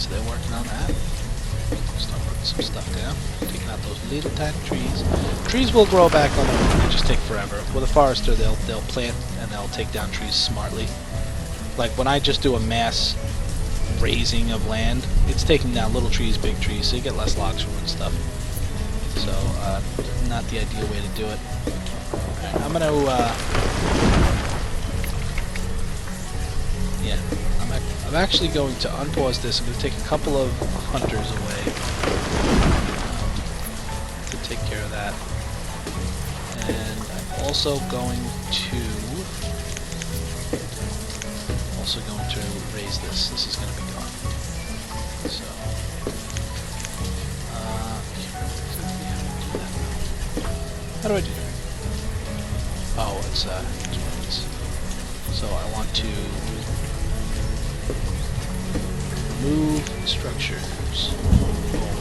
so they're working on that. Start putting some stuff down. Taking out those little tiny trees. Trees will grow back on their own. They just take forever. With a forester, they'll plant and they'll take down trees smartly. Like when I just do a mass raising of land, it's taking down little trees, big trees, so you get less logs from it and stuff. So, not the ideal way to do it. Right, I'm gonna, yeah, I'm actually going to unpause this. I'm going to take a couple of hunters away to take care of that. And I'm also going to raise this. This is going to be gone. So, how do I do that? Oh, it's so I want to remove structures. Boom.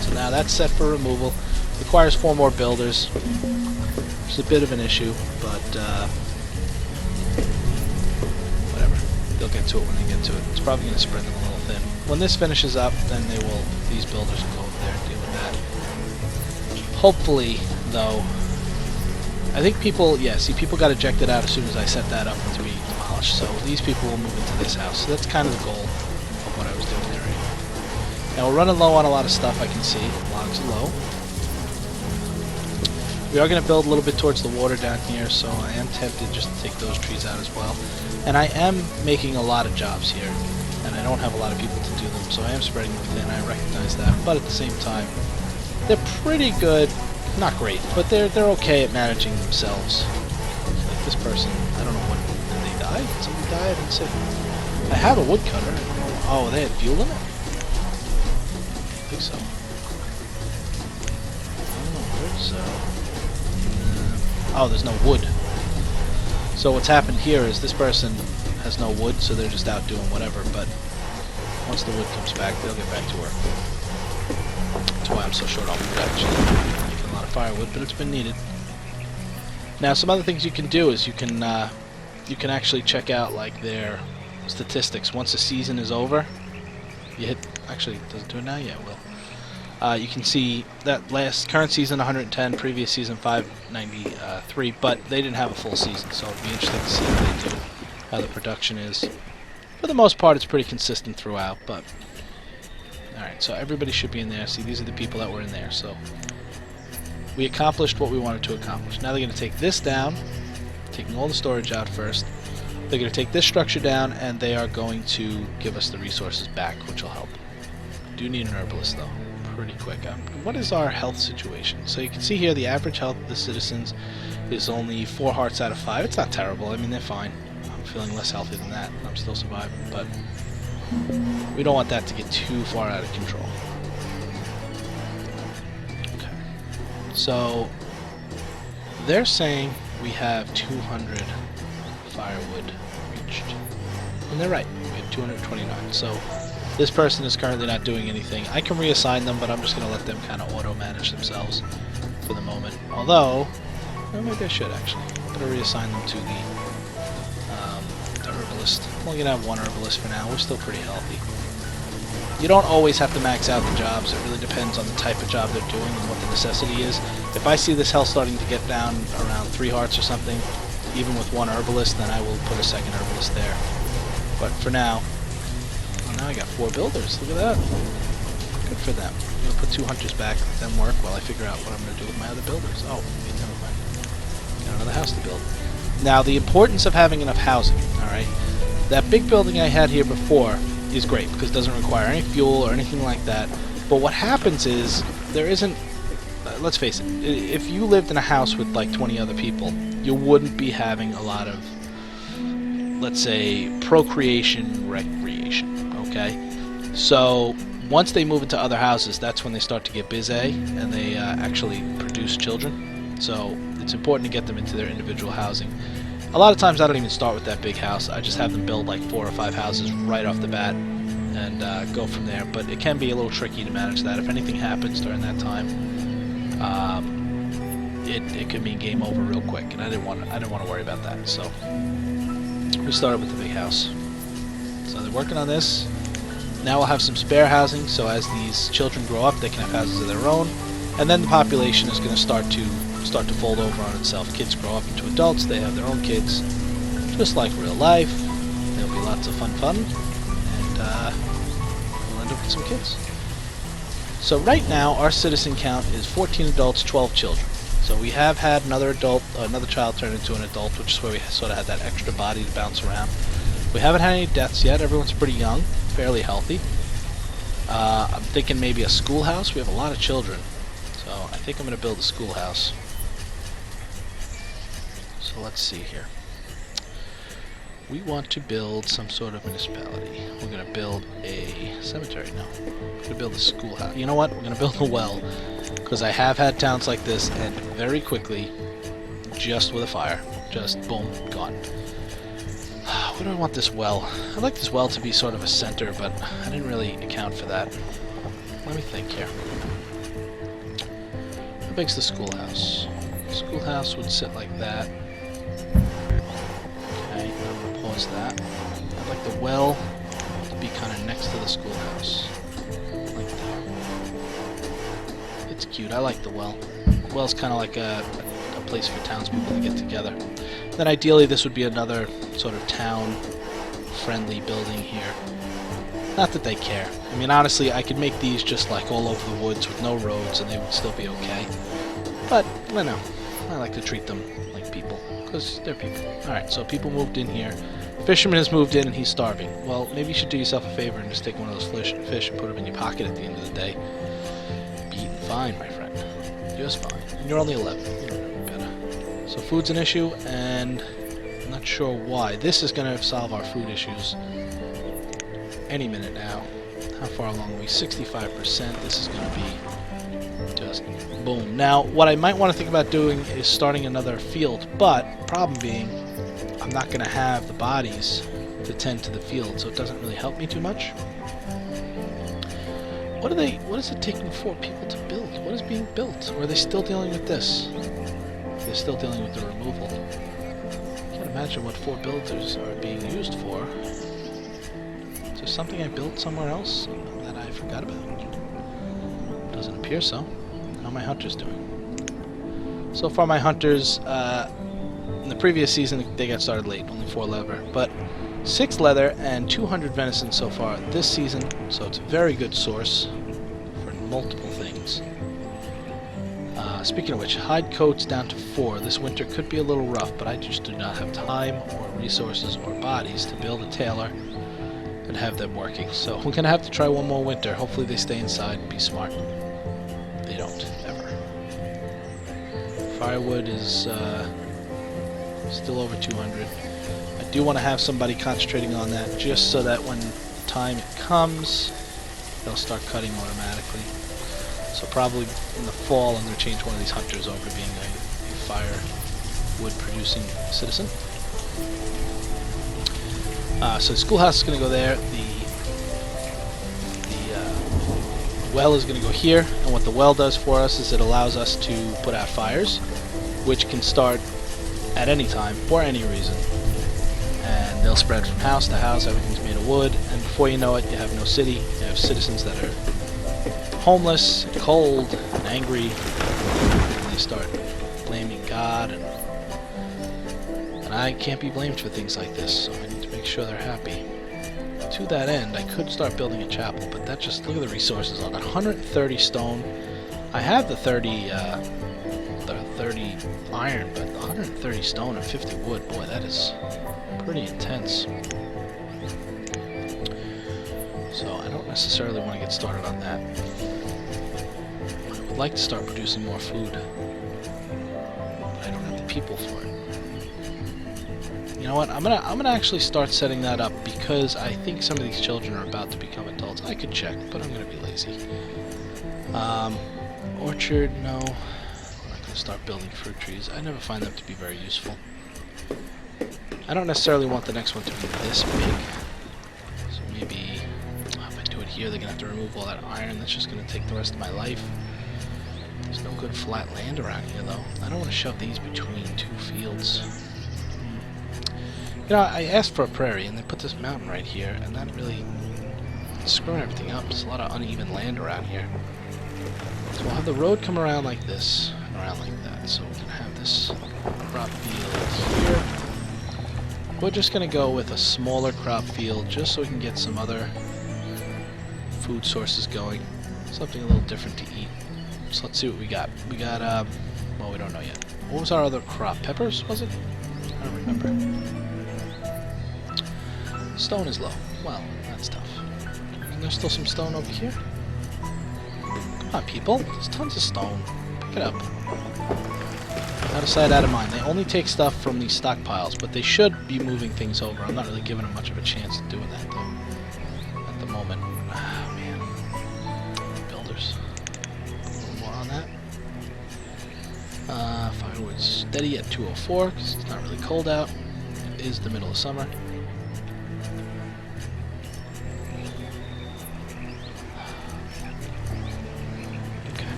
So now that's set for removal. Requires 4 more builders. It's a bit of an issue, but whatever. They'll get to it when they get to it. It's probably going to spread them a little thin. When this finishes up, then these builders will go over there and deal with that. Hopefully, though, I think people got ejected out as soon as I set that up to be demolished. So these people will move into this house. So that's kind of the goal of what I was doing there. Now we're running low on a lot of stuff. I can see logs are low. We are going to build a little bit towards the water down here, so I am tempted just to take those trees out as well. And I am making a lot of jobs here, and I don't have a lot of people to do them, so I am spreading them thin. I recognize that, but at the same time, they're pretty good. Not great, but they're okay at managing themselves. Like this person, I don't know what, did they die? Did somebody die? I didn't see. I have a woodcutter. Oh, they had fuel in it? I think so. Oh, there's no wood. So what's happened here is this person has no wood, so they're just out doing whatever, but once the wood comes back, they'll get back to work. That's why I'm so short on wood, actually. Making a lot of firewood, but it's been needed. Now, some other things you can do is you can actually check out like their statistics. Once the season is over, you hit. Actually, does it do it now? Yeah, it will. You can see that current season 110, previous season 593, but they didn't have a full season, so it'll be interesting to see what they do, how the production is. For the most part, it's pretty consistent throughout, but alright, so everybody should be in there. See, these are the people that were in there, so we accomplished what we wanted to accomplish. Now they're going to take this down, taking all the storage out first. They're going to take this structure down, and they are going to give us the resources back, which will help. Do need an herbalist, though. Pretty quick. What is our health situation? So you can see here the average health of the citizens is only 4 hearts out of 5. It's not terrible. I mean, they're fine. I'm feeling less healthy than that. I'm still surviving, but we don't want that to get too far out of control. Okay. So they're saying we have 200 firewood reached. And they're right. We have 229. So this person is currently not doing anything. I can reassign them, but I'm just going to let them kind of auto-manage themselves for the moment. Although, well, maybe I should actually. I'm going to reassign them to the herbalist. I'm only going to have 1 herbalist for now. We're still pretty healthy. You don't always have to max out the jobs. It really depends on the type of job they're doing and what the necessity is. If I see this health starting to get down around 3 hearts or something, even with 1 herbalist, then I will put a 2nd herbalist there. But for now, now I got 4 builders. Look at that. Good for them. I'm going to put 2 hunters back, let them work while I figure out what I'm going to do with my other builders. Oh, never mind. Got another house to build. Now, the importance of having enough housing, alright? That big building I had here before is great because it doesn't require any fuel or anything like that. But what happens is, there isn't... let's face it, if you lived in a house with like 20 other people, you wouldn't be having a lot of, let's say, procreation, recreation. Okay, so once they move into other houses, that's when they start to get busy and they actually produce children. So it's important to get them into their individual housing. A lot of times I don't even start with that big house. I just have them build like 4 or 5 houses right off the bat and go from there. But it can be a little tricky to manage that. If anything happens during that time, it could mean game over real quick, and I didn't want to worry about that. So we started with the big house. So they're working on this. Now we'll have some spare housing, so as these children grow up, they can have houses of their own, and then the population is going to start to fold over on itself. Kids grow up into adults, they have their own kids, just like real life. There'll be lots of fun, and we'll end up with some kids. So right now, our citizen count is 14 adults, 12 children. So we have had another child turn into an adult, which is where we sort of had that extra body to bounce around. We haven't had any deaths yet. Everyone's pretty young, fairly healthy. I'm thinking maybe a schoolhouse. We have a lot of children, so I think I'm going to build a schoolhouse. So let's see here. We want to build some sort of municipality. We're going to build a cemetery. No, we're going to build a schoolhouse. You know what? We're going to build a well, because I have had towns like this end very quickly, just with a fire. Just boom, gone. Where do I want this well? I'd like this well to be sort of a center, but I didn't really account for that. Let me think here. How big's the schoolhouse? The schoolhouse would sit like that. Okay, I'm going to pause that. I'd like the well to be kind of next to the schoolhouse. Like that. It's cute. I like the well. The well's kind of like a place for townspeople to get together. Then ideally this would be another sort of town-friendly building here. Not that they care. I mean, honestly, I could make these just like all over the woods with no roads and they would still be okay. But, I know. I like to treat them like people, because they're people. Alright, so people moved in here. Fisherman has moved in and he's starving. Well, maybe you should do yourself a favor and just take one of those fish and put them in your pocket at the end of the day. Be eating fine, my friend. Just fine. And you're only 11. You don't know better. So food's an issue, and I'm not sure why. This is going to solve our food issues any minute now. How far along are we? 65%. This is going to be just boom. Now, what I might want to think about doing is starting another field, but problem being, I'm not going to have the bodies to tend to the field, so it doesn't really help me too much. What is it taking 4 people to build? What is being built? Or are they still dealing with this? They're still dealing with the removal. I can't imagine what 4 builders are being used for. Is there something I built somewhere else that I forgot about? Doesn't appear so. How are my hunters doing? So far my hunters, in the previous season they got started late, only 4 leather, but 6 leather and 200 venison so far this season, so it's a very good source for multiple things. Speaking of which, hide coats down to 4. This winter could be a little rough, but I just do not have time or resources or bodies to build a tailor and have them working. So we're going to have to try one more winter. Hopefully they stay inside and be smart. They don't, ever. Firewood is still over 200. I do want to have somebody concentrating on that just so that when time comes, they'll start cutting automatically. So probably in the fall I'm going to change one of these hunters over to being a firewood producing citizen. So the schoolhouse is going to go there. The well is going to go here, and what the well does for us is it allows us to put out fires, which can start at any time for any reason. And they'll spread from house to house. Everything's made of wood, and before you know it, you have no city. You have citizens that are homeless, and cold, and angry, and they start blaming God, and I can't be blamed for things like this, so I need to make sure they're happy. To that end, I could start building a chapel, but that just, look at the resources on that. 130 stone. I have the 30 iron, but 130 stone and 50 wood, boy, that is pretty intense. So I don't necessarily want to get started on that. I would like to start producing more food, but I don't have the people for it. You know what? I'm gonna actually start setting that up because I think some of these children are about to become adults. I could check, but I'm gonna be lazy. Orchard, no. I'm not gonna start building fruit trees. I never find them to be very useful. I don't necessarily want the next one to be this big. So maybe if I do it here, they're gonna have to remove all that iron. That's just gonna take the rest of my life. There's no good flat land around here, though. I don't want to shove these between 2 fields. You know, I asked for a prairie, and they put this mountain right here, and that really screwing everything up. There's a lot of uneven land around here. So we'll have the road come around like this, and around like that. So we're going to have this crop field here. We're just going to go with a smaller crop field just so we can get some other food sources going. Something a little different to eat. So let's see what we got. We got, well, we don't know yet. What was our other crop? Peppers, was it? I don't remember. Stone is low. Well, that's tough. And there's still some stone over here. Come on, people. There's tons of stone. Pick it up. Out of sight, out of mind. They only take stuff from these stockpiles, but they should be moving things over. I'm not really giving them much of a chance of doing that, though, at the moment. Ah, man. Builders. A little more on that. Firewood's steady at 204, because it's not really cold out. It is the middle of summer.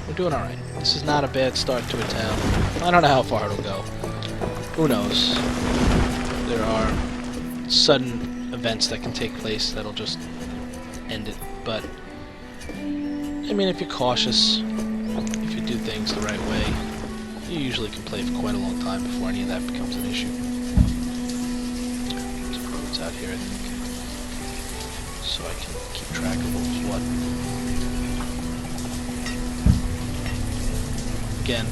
We're doing alright. This is not a bad start to a town. I don't know how far it'll go. Who knows? There are sudden events that can take place that'll just end it. But, I mean, if you're cautious, if you do things the right way, you usually can play for quite a long time before any of that becomes an issue. Some roads out here, I think, so I can keep track of what's what. Again,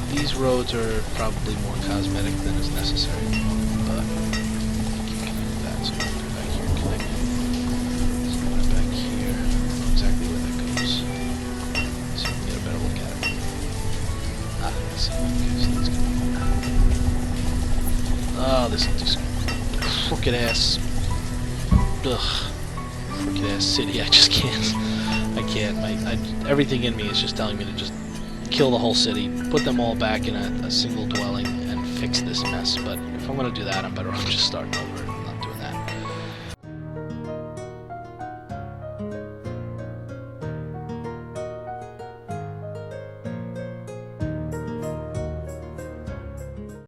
these roads are probably more cosmetic than is necessary, but keep connecting that, so we'll go back here and connect it. So right back here, I don't know exactly where that goes. So we can get a better look at it. Ah, I see. Okay, so let's go. Oh, this is just crooked ass. Ugh. Crooked ass city, I just can't. I can't. Everything in me is just telling me to just kill the whole city, put them all back in a single dwelling, and fix this mess. But if I'm going to do that, I'm better off just starting over.